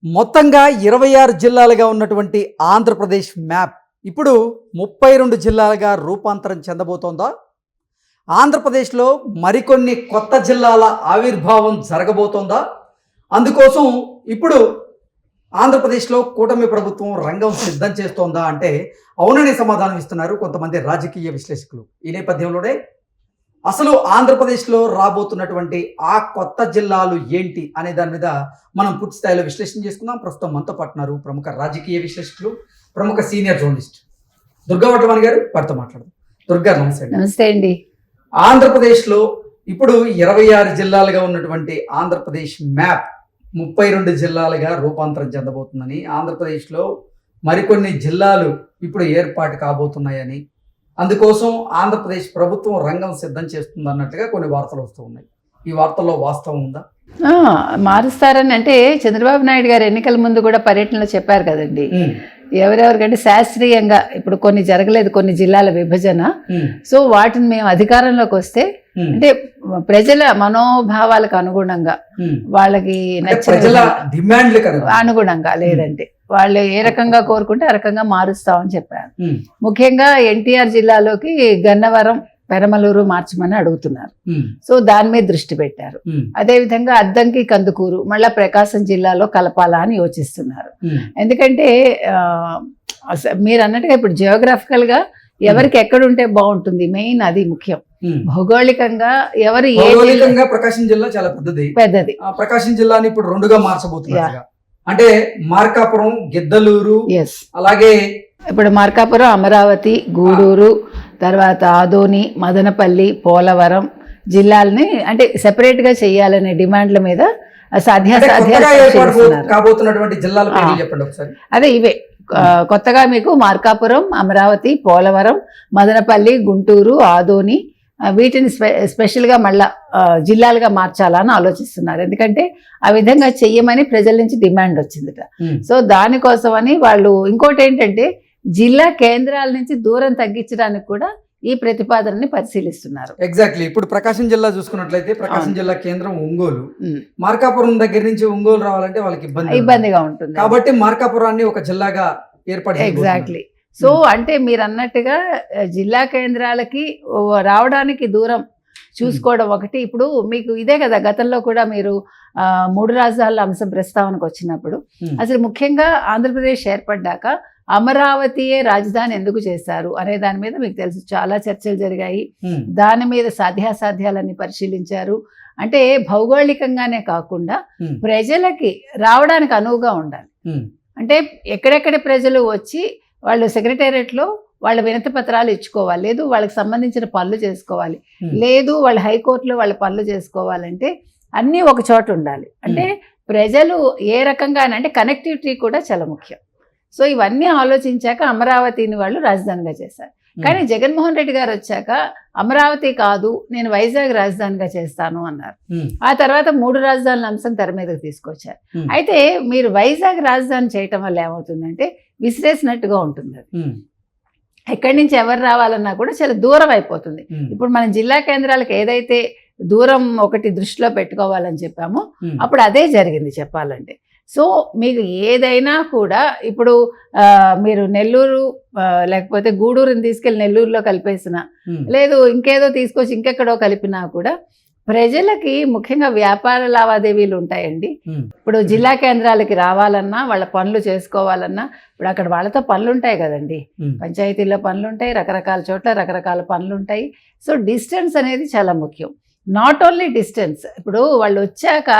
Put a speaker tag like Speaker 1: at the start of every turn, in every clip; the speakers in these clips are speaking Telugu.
Speaker 1: మొత్తంగా 26 జిల్లాలుగా ఉన్నటువంటి ఆంధ్రప్రదేశ్ మ్యాప్ ఇప్పుడు 32 జిల్లాలుగా రూపాంతరం చెందబోతోందా? ఆంధ్రప్రదేశ్లో మరికొన్ని కొత్త జిల్లాల ఆవిర్భావం జరగబోతోందా? అందుకోసం ఇప్పుడు ఆంధ్రప్రదేశ్లో కూటమి ప్రభుత్వం రంగం సిద్ధం చేస్తోందా అంటే అవునని సమాధానం ఇస్తున్నారు కొంతమంది రాజకీయ విశ్లేషకులు. ఈ నేపథ్యంలోనే అసలు ఆంధ్రప్రదేశ్లో రాబోతున్నటువంటి ఆ కొత్త జిల్లాలు ఏంటి అనే దాని మీద మనం పూర్తి స్థాయిలో విశ్లేషణ చేసుకుందాం. ప్రస్తుతం మనతో పాటున్నారు ప్రముఖ రాజకీయ విశ్లేషకులు, ప్రముఖ సీనియర్ జర్నలిస్ట్ దుర్గా వడ్లవాణి గారు. వారితో మాట్లాడదాం. దుర్గా నమస్తే.
Speaker 2: నమస్తే అండి.
Speaker 1: ఆంధ్రప్రదేశ్లో ఇప్పుడు 26 జిల్లాలుగా ఉన్నటువంటి ఆంధ్రప్రదేశ్ మ్యాప్ 32 జిల్లాలుగా రూపాంతరం చెందబోతుందని, ఆంధ్రప్రదేశ్లో మరికొన్ని జిల్లాలు ఇప్పుడు ఏర్పాటు కాబోతున్నాయని, అందుకోసం ఆంధ్రప్రదేశ్ ప్రభుత్వం రంగం సిద్ధం చేస్తుంది అన్నట్టుగా కొన్ని వార్తలు వస్తూ ఉన్నాయి. ఈ వార్తల్లో వాస్తవం ఉందా?
Speaker 2: మారుస్తారని అంటే చంద్రబాబు నాయుడు గారు ఎన్నికల ముందు కూడా పర్యటనలో చెప్పారు కదండి. ఎవరెవరికంటే శాస్త్రీయంగా ఇప్పుడు కొన్ని జరగలేదు, కొన్ని జిల్లాల విభజన. సో వాటిని మేము అధికారంలోకి వస్తే అంటే ప్రజల మనోభావాలకు అనుగుణంగా, వాళ్ళకి నచ్చిన అనుగుణంగా, లేదంటే వాళ్ళు ఏ రకంగా కోరుకుంటే ఆ రకంగా మారుస్తామని చెప్పారు. ముఖ్యంగా ఎన్టీఆర్ జిల్లాలోకి గన్నవరం, పెరమలూరు మార్చమని అడుగుతున్నారు. సో దాని మీద దృష్టి పెట్టారు. అదేవిధంగా అద్దంకి, కందుకూరు మళ్ళా ప్రకాశం జిల్లాలో కలపాలా అని యోచిస్తున్నారు. ఎందుకంటే మీరు అన్నట్టుగా ఇప్పుడు జియోగ్రాఫికల్ గా ఎవరికి ఎక్కడుంటే బాగుంటుంది, మెయిన్ అది ముఖ్యం. భౌగోళికంగా ఎవరు
Speaker 1: ప్రకాశం జిల్లా చాలా
Speaker 2: పెద్దది.
Speaker 1: ప్రకాశం జిల్లాని ఇప్పుడు రెండుగా మార్చబోతున్నారు. అంటే మార్కాపురం, గిద్దలూరు, అలాగే
Speaker 2: ఇప్పుడు మార్కాపురం, అమరావతి, గూడూరు, తర్వాత ఆదోని, మదనపల్లి, పోలవరం జిల్లాలని అంటే సెపరేట్ గా చేయాలనే డిమాండ్ల మీద
Speaker 1: కాబోతున్నటువంటి జిల్లాల పేర్లు చెప్పండి ఒకసారి.
Speaker 2: అదే ఇవే కొత్తగా మీకు మార్కాపురం, అమరావతి, పోలవరం, మదనపల్లి, గుంటూరు, ఆదోని, వీటిని స్పెషల్గా మళ్ళా జిల్లాలుగా మార్చాలని ఆలోచిస్తున్నారు. ఎందుకంటే ఆ విధంగా చెయ్యమని ప్రజల నుంచి డిమాండ్ వచ్చిందిట. సో దానికోసమని వాళ్ళు ఇంకోటి ఏంటంటే జిల్లా కేంద్రాల నుంచి దూరం తగ్గించడానికి కూడా ఈ ప్రతిపాదనని పరిశీలిస్తున్నారు.
Speaker 1: ఎగ్జాక్ట్లీ. ఇప్పుడు ప్రకాశం జిల్లా చూసుకున్నట్లయితే ప్రకాశం జిల్లా కేంద్రం ఒంగోలు. మార్కాపురం దగ్గర నుంచి ఒంగోలు రావాలంటే వాళ్ళకి
Speaker 2: ఇబ్బందిగా ఉంటుంది.
Speaker 1: కాబట్టి మార్కాపురాన్ని ఒక జిల్లాగా ఏర్పడి
Speaker 2: ఎగ్జాక్ట్లీ. సో అంటే మీరు అన్నట్టుగా జిల్లా కేంద్రాలకి రావడానికి దూరం చూసుకోవడం ఒకటి. ఇప్పుడు మీకు ఇదే కదా, గతంలో కూడా మీరు 3 రాజధానుల అంశం ప్రస్తావనకు వచ్చినప్పుడు అసలు ముఖ్యంగా ఆంధ్రప్రదేశ్ ఏర్పడ్డాక అమరావతియే రాజధాని ఎందుకు చేశారు అనే దాని మీద మీకు తెలుసు చాలా చర్చలు జరిగాయి. దాని మీద సాధ్యాసాధ్యాలన్నీ పరిశీలించారు. అంటే భౌగోళికంగానే కాకుండా ప్రజలకి రావడానికి అనువుగా ఉండాలి. అంటే ఎక్కడెక్కడ ప్రజలు వచ్చి వాళ్ళు సెక్రటేరియట్లో వాళ్ళ వినతి పత్రాలు ఇచ్చుకోవాలి, లేదు వాళ్ళకి సంబంధించిన పనులు చేసుకోవాలి, లేదు వాళ్ళ హైకోర్టులో వాళ్ళ పనులు చేసుకోవాలంటే అన్నీ ఒక చోట ఉండాలి. అంటే ప్రజలు ఏ రకంగా అంటే కనెక్టివిటీ కూడా చాలా ముఖ్యం. సో ఇవన్నీ ఆలోచించాక అమరావతిని వాళ్ళు రాజధానిగా చేశారు. కానీ జగన్మోహన్ రెడ్డి గారు వచ్చాక అమరావతి కాదు, నేను వైజాగ్ రాజధానిగా చేస్తాను అన్నారు. ఆ తర్వాత 3 రాజధానుల అంశం తెర మీదకి తీసుకొచ్చారు. అయితే మీరు వైజాగ్ రాజధాని చేయటం వల్ల ఏమవుతుందంటే విసిరేసినట్టుగా ఉంటుంది. అది ఎక్కడి నుంచి ఎవరు రావాలన్నా కూడా చాలా దూరం అయిపోతుంది. ఇప్పుడు మనం జిల్లా కేంద్రాలకు ఏదైతే దూరం ఒకటి దృష్టిలో పెట్టుకోవాలని చెప్పామో అప్పుడు అదే జరిగింది చెప్పాలంటే. సో మీకు ఏదైనా కూడా ఇప్పుడు మీరు నెల్లూరు లేకపోతే గూడూరుని తీసుకెళ్ళి నెల్లూరులో కలిపేసిన, లేదు ఇంకేదో తీసుకొచ్చి ఇంకెక్కడో కలిపినా కూడా ప్రజలకి ముఖ్యంగా వ్యాపార లావాదేవీలు ఉంటాయండి. ఇప్పుడు జిల్లా కేంద్రాలకి రావాలన్నా, వాళ్ళ పనులు చేసుకోవాలన్నా ఇప్పుడు అక్కడ వాళ్ళతో పనులు ఉంటాయి కదండి. పంచాయతీల్లో పనులు ఉంటాయి, రకరకాల చోట్ల రకరకాల పనులు ఉంటాయి. సో డిస్టెన్స్ అనేది చాలా ముఖ్యం. నాట్ ఓన్లీ డిస్టెన్స్, ఇప్పుడు వాళ్ళు వచ్చాక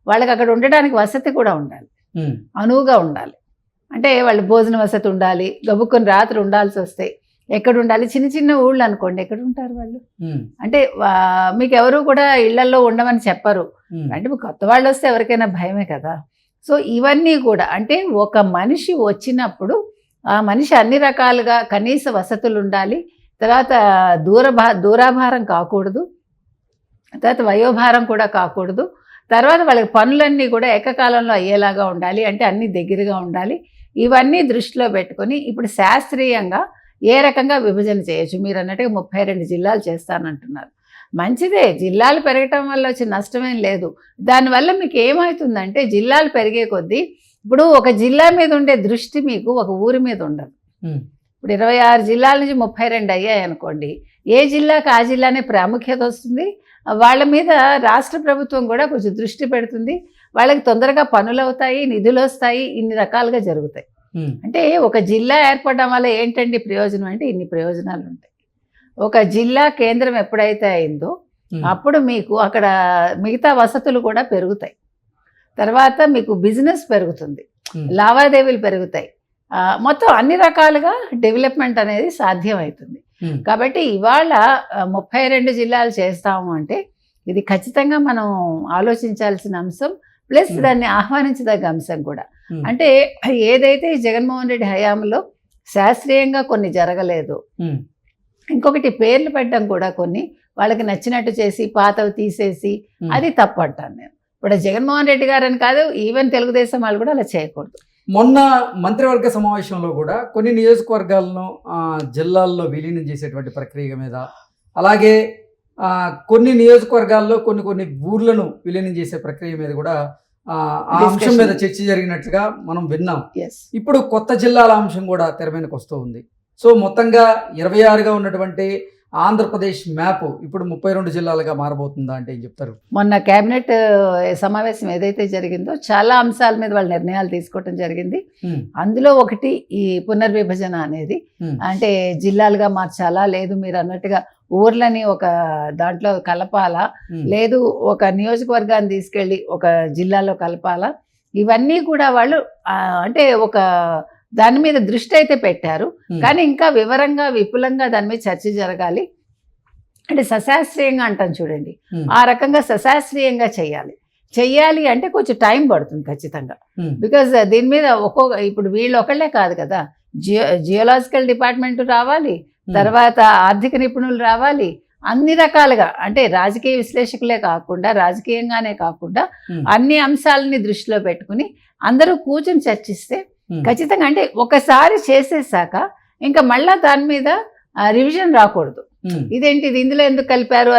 Speaker 2: వాళ్ళకి అక్కడ ఉండడానికి వసతి కూడా ఉండాలి, అనువుగా ఉండాలి. అంటే వాళ్ళు భోజన వసతి ఉండాలి, గబుక్కుని రాత్రి ఉండాల్సి వస్తాయి. ఎక్కడ ఉండాలి? చిన్న చిన్న ఊళ్ళు అనుకోండి, ఎక్కడ ఉంటారు వాళ్ళు? అంటే మీకు ఎవరు కూడా ఇళ్లలో ఉండమని చెప్పరు. అంటే కొత్త వాళ్ళు వస్తే ఎవరికైనా భయమే కదా. సో ఇవన్నీ కూడా అంటే ఒక మనిషి వచ్చినప్పుడు ఆ మనిషి అన్ని రకాలుగా కనీస వసతులు ఉండాలి. తర్వాత దూరాభారం కాకూడదు, తర్వాత వయోభారం కూడా కాకూడదు. తర్వాత వాళ్ళకి పనులన్నీ కూడా ఏకకాలంలో అయ్యేలాగా ఉండాలి, అంటే అన్నీ దగ్గరగా ఉండాలి. ఇవన్నీ దృష్టిలో పెట్టుకొని ఇప్పుడు శాస్త్రీయంగా ఏ రకంగా విభజన చేయొచ్చు. మీరు అన్నట్టుగా 32 జిల్లాలు చేస్తానంటున్నారు. మంచిదే, జిల్లాలు పెరగటం వల్ల వచ్చే నష్టమేం లేదు. దానివల్ల మీకు ఏమవుతుందంటే జిల్లాలు పెరిగే కొద్దీ ఇప్పుడు ఒక జిల్లా మీద ఉండే దృష్టి మీకు ఒక ఊరి మీద ఉండదు.
Speaker 1: ఉమ్,
Speaker 2: ఇప్పుడు 26 జిల్లాల నుంచి 32 అయ్యాయి అనుకోండి, ఏ జిల్లాకు ఆ జిల్లానే ప్రాముఖ్యత వస్తుంది. వాళ్ళ మీద రాష్ట్ర ప్రభుత్వం కూడా కొంచెం దృష్టి పెడుతుంది. వాళ్ళకి తొందరగా పనులు అవుతాయి, నిధులు వస్తాయి, ఇన్ని రకాలుగా జరుగుతాయి.
Speaker 1: ఉమ్,
Speaker 2: అంటే ఒక జిల్లా ఏర్పడడం వల్ల ఏంటండి ప్రయోజనం అంటే ఇన్ని ప్రయోజనాలు ఉంటాయి. ఒక జిల్లా కేంద్రం ఎప్పుడైతే అయిందో
Speaker 1: ఉమ్,
Speaker 2: అప్పుడు మీకు అక్కడ మిగతా వసతులు కూడా పెరుగుతాయి. తర్వాత మీకు బిజినెస్ పెరుగుతుంది,
Speaker 1: ఉమ్,
Speaker 2: లావాదేవీలు పెరుగుతాయి, మొత్తం అన్ని రకాలుగా డెవలప్మెంట్ అనేది సాధ్యమవుతుంది.
Speaker 1: ఉమ్,
Speaker 2: కాబట్టి ఇవాళ 32 జిల్లాలు చేస్తాము అంటే ఇది ఖచ్చితంగా మనం ఆలోచించాల్సిన అంశం, ప్లస్ దాన్ని ఆహ్వానించదగ్గ అంశం కూడా.
Speaker 1: ఉమ్,
Speaker 2: అంటే ఏదైతే ఈ జగన్మోహన్ రెడ్డి హయాంలో శాస్త్రీయంగా కొన్ని జరగలేదు,
Speaker 1: ఉమ్,
Speaker 2: ఇంకొకటి పేర్లు పెట్టడం కూడా కొన్ని వాళ్ళకి నచ్చినట్టు చేసి పాతవి తీసేసి
Speaker 1: ఉమ్.
Speaker 2: అది తప్పు అంటాను నేను. ఇప్పుడు జగన్మోహన్ రెడ్డి గారు అని కాదు, ఈవెన్ తెలుగుదేశం వాళ్ళు కూడా అలా చేయకూడదు.
Speaker 1: మొన్న మంత్రివర్గ సమావేశంలో కూడా కొన్ని నియోజకవర్గాలను జిల్లాల్లో విలీనం చేసేటువంటి ప్రక్రియ మీద, అలాగే కొన్ని నియోజకవర్గాల్లో కొన్ని ఊర్లను విలీనం చేసే ప్రక్రియ మీద కూడా ఆ అంశం మీద చర్చ జరిగినట్లుగా మనం విన్నాం.
Speaker 2: ఎస్,
Speaker 1: ఇప్పుడు కొత్త జిల్లాల అంశం కూడా తెర మీదకి వస్తూ ఉంది. సో మొత్తంగా 26గా ఉన్నటువంటి ఆంధ్రప్రదేశ్ మ్యాప్ ఇప్పుడు 32 జిల్లాలుగా మారబోతుందా అంటే ఏం చెప్తారు?
Speaker 2: మొన్న కేబినెట్ సమావేశం ఏదైతే జరిగిందో చాలా అంశాల మీద వాళ్ళు నిర్ణయాలు తీసుకోవటం జరిగింది.
Speaker 1: ఉమ్,
Speaker 2: అందులో ఒకటి ఈ పునర్విభజన అనేది,
Speaker 1: ఉమ్,
Speaker 2: అంటే జిల్లాలుగా మార్చాలా, లేదు మీరు అన్నట్టుగా ఊర్లని ఒక దాంట్లో కలపాలా,
Speaker 1: ఉమ్,
Speaker 2: లేదు ఒక నియోజకవర్గాన్ని తీసుకెళ్ళి ఒక జిల్లాలో కలపాలా, ఇవన్నీ కూడా వాళ్ళు అంటే ఒక దాని మీద దృష్టి అయితే పెట్టారు.
Speaker 1: ఉమ్,
Speaker 2: కానీ ఇంకా వివరంగా విపులంగా దాని మీద చర్చ జరగాలి. అంటే సశాస్త్రీయంగా అంటాం చూడండి,
Speaker 1: ఉమ్,
Speaker 2: ఆ రకంగా సశాస్త్రీయంగా చెయ్యాలి అంటే కొంచెం టైం పడుతుంది ఖచ్చితంగా.
Speaker 1: ఉమ్,
Speaker 2: బికాజ్ దీని మీద ఇప్పుడు వీళ్ళు ఒకళ్ళే కాదు కదా, జియోలాజికల్ డిపార్ట్మెంట్ రావాలి, తర్వాత ఆర్థిక నిపుణులు రావాలి, అన్ని రకాలుగా, అంటే రాజకీయ విశ్లేషకులే కాకుండా రాజకీయంగానే కాకుండా
Speaker 1: ఉమ్,
Speaker 2: అన్ని అంశాలని దృష్టిలో పెట్టుకుని అందరూ కూర్చొని చర్చిస్తే
Speaker 1: ఉమ్,
Speaker 2: ఖచ్చితంగా, అంటే ఒకసారి చేసేసాక ఇంకా మళ్ళా దాని మీద రివిజన్ రాకూడదు.
Speaker 1: ఉమ్,
Speaker 2: ఇదేంటి, ఇది ఇందులో ఎందుకు కలిపారు,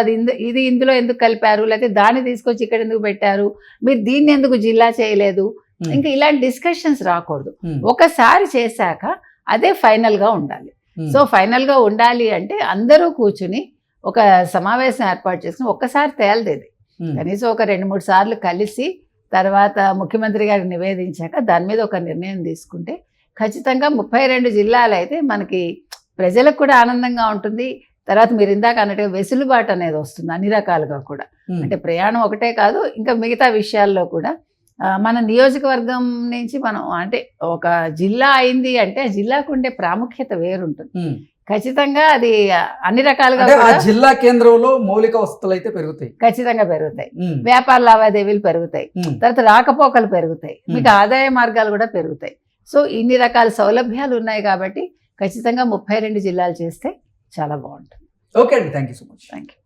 Speaker 2: ఇది ఇందులో ఎందుకు కలిపారు, లేకపోతే దాన్ని తీసుకొచ్చి ఇక్కడ ఎందుకు పెట్టారు, మీరు దీన్ని ఎందుకు జిల్లా చేయలేదు,
Speaker 1: ఉమ్,
Speaker 2: ఇంకా ఇలాంటి డిస్కషన్స్ రాకూడదు.
Speaker 1: ఉమ్,
Speaker 2: ఒకసారి చేశాక అదే ఫైనల్గా ఉండాలి.
Speaker 1: ఉమ్,
Speaker 2: సో ఫైనల్గా ఉండాలి అంటే అందరూ కూర్చుని ఒక సమావేశం ఏర్పాటు చేసుకుని ఒక్కసారి తేలదేది,
Speaker 1: ఉమ్,
Speaker 2: కనీసం ఒక 2-3 సార్లు కలిసి తర్వాత ముఖ్యమంత్రి గారికి నివేదించాక దాని మీద ఒక నిర్ణయం తీసుకుంటే ఖచ్చితంగా 32 జిల్లాలు అయితే మనకి ప్రజలకు కూడా ఆనందంగా ఉంటుంది. తర్వాత మీరు ఇందాక అన్నట్టుగా వెసులుబాటు అనేది వస్తుంది అన్ని రకాలుగా కూడా.
Speaker 1: ఉమ్,
Speaker 2: అంటే ప్రయాణం ఒకటే కాదు, ఇంకా మిగతా విషయాల్లో కూడా మన నియోజకవర్గం నుంచి మనం అంటే ఒక జిల్లా అయింది అంటే ఆ జిల్లాకు ఉండే ప్రాముఖ్యత వేరుంటుంది.
Speaker 1: ఉమ్.
Speaker 2: ఖచ్చితంగా అది అన్ని రకాలుగా
Speaker 1: అంటే ఆ
Speaker 2: కూడా
Speaker 1: జిల్లా కేంద్రంలో మౌలిక వసతులు అయితే పెరుగుతాయి.
Speaker 2: ఖచ్చితంగా పెరుగుతాయి.
Speaker 1: ఉమ్,
Speaker 2: వ్యాపార లావాదేవీలు పెరుగుతాయి,
Speaker 1: ఉమ్,
Speaker 2: తర్వాత రాకపోకలు పెరుగుతాయి, మీకు ఆదాయ మార్గాలు కూడా పెరుగుతాయి. సో ఇన్ని రకాల సౌలభ్యాలు ఉన్నాయి కాబట్టి ఖచ్చితంగా 32 జిల్లాలు చేస్తే చాలా బాగుంటుంది.
Speaker 1: ఓకే అండి, thank you so much.
Speaker 2: Thank you.